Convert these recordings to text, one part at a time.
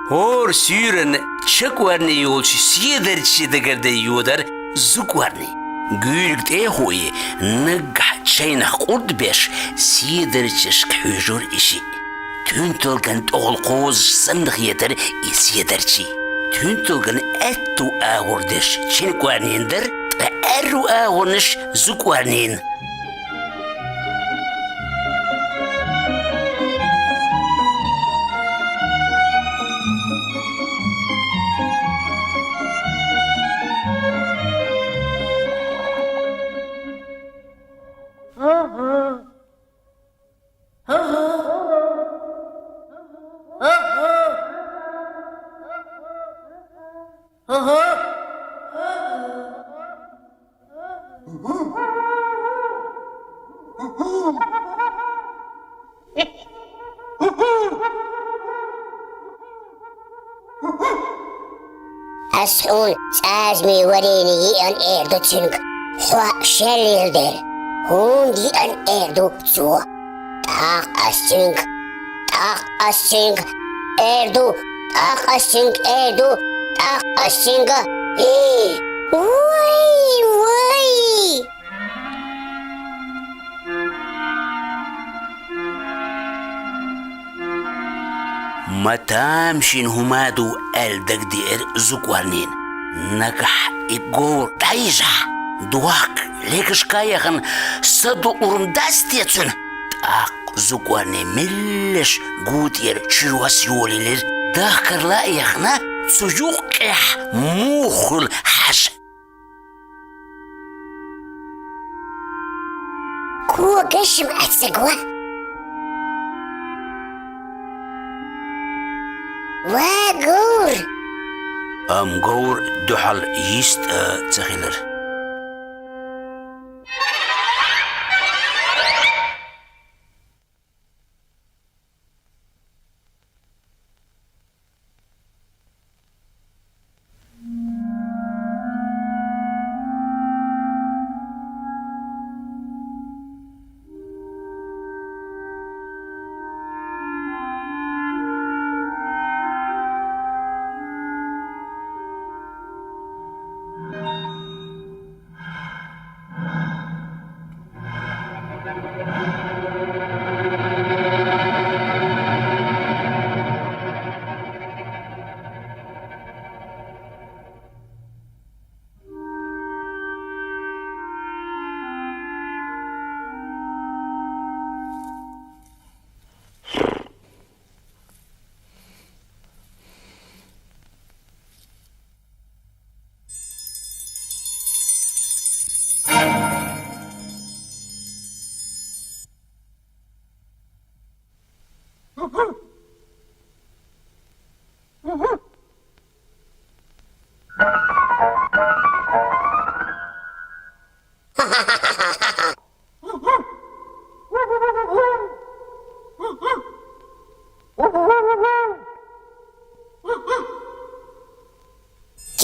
Hor syren çakwarni yolçu siederçi degerde yodar zukwarni. Gülgt hoye nıgah çayna kurd beş siederçiş hüjur işi. Tüntülgen olqoz sandık yeter isiederçi. Tüntülgen ettu ağurdeş çinkwarnindir erru ağurniş zukwarnin. As'un sazmi warini an erdo tsünk. Hua şellildir. Hun di an erdo su. Tak asünk. Tak asünk. Erdo. Tak asünk erdo. Tak asünk. Hey. Vay vay. متامشين همادو الدقدير زكوارنين نجح إيجور دايجا دواك ليكش كايخن صدو أورمداستيتسن تاق زكوارني ملش قوتير تشرواس يوليلر داخر لا يخنا تسجوقح موخل حاج كو قشم أتسقوا واغور أمغور دحل يست تخيلر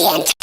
Gent.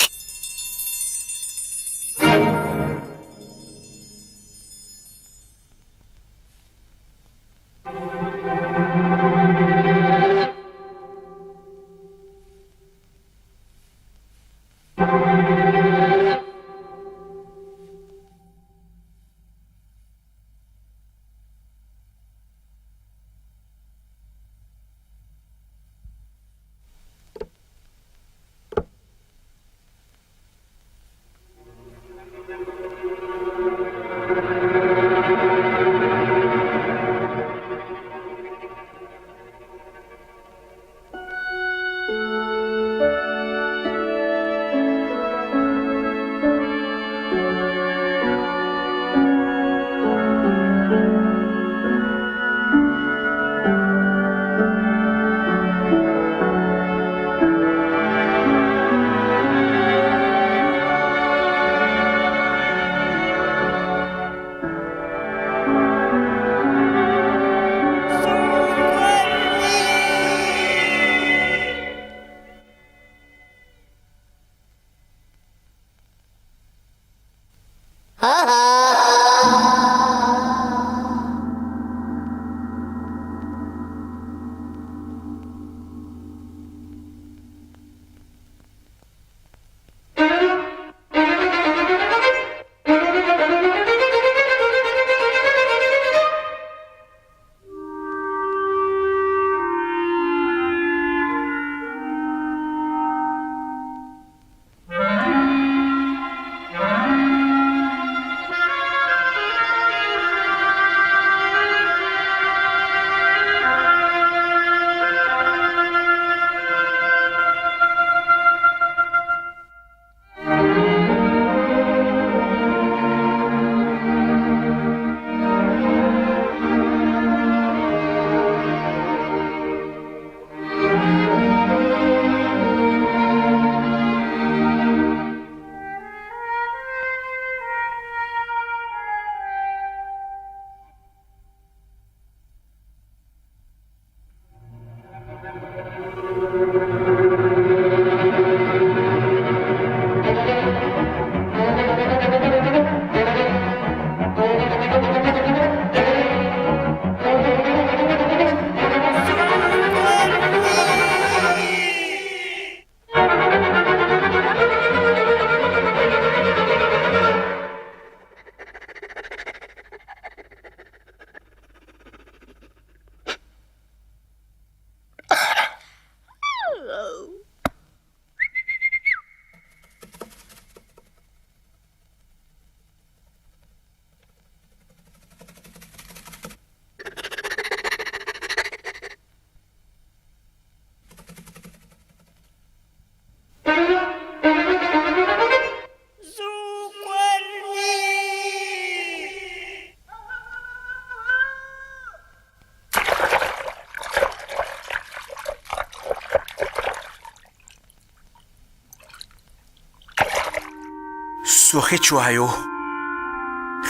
سوخيتشوهايو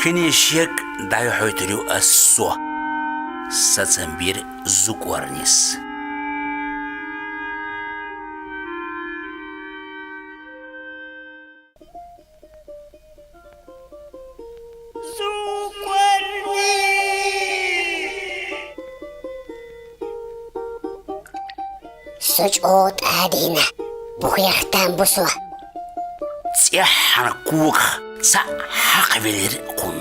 خيني شيك دايو حوتريو السو ساتسنبير زوكوارنيس سوچ اوت ادينا بوخيختان بوسوا تيحنا كوخ تسا حق فيلر قون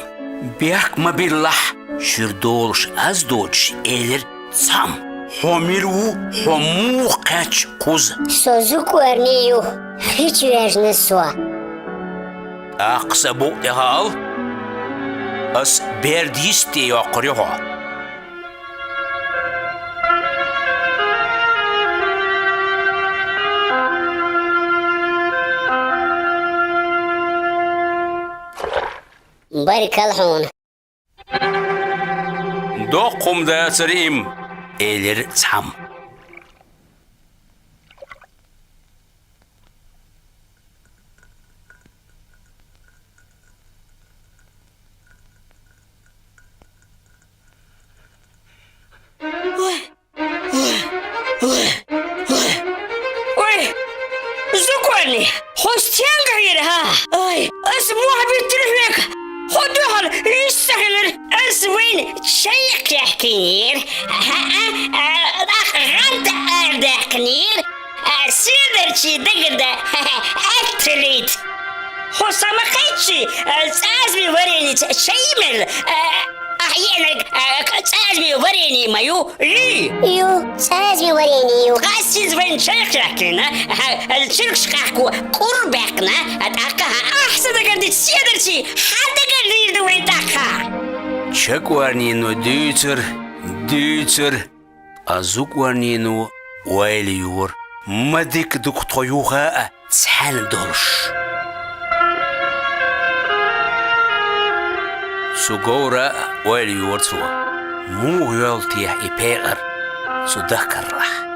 بيك ما بالله شردولش ازدوش إلر تسام حميرو حمو قاچ قوز سوزوك ورنيو هيچ ويجن سوا أقصبو دهال أس برديستي يقريها بارك الحون دوقم دا سريم إلر تسام زوكواني خوستيان غيرها اي اسموها بترفيك خدوها يستغلر اسوين شيك يحكير غنت ارداكنير سيدرشي دقدا اتريت خصما خيتشي سازمي وريني شيمل احيانا سازمي وريني مايو يو سازمي وريني يو غاسيز وين شركنا الشركشكاكو قربكنا اتاكها احسن قد سيدرشي حتى قد وين تاكا شكوارنينو ديتر أزوكوارنينو ويليور مدك دكتويوها تسحان دورش سوغورا ويليور سوا مو يلتيه إبيغر سو دكر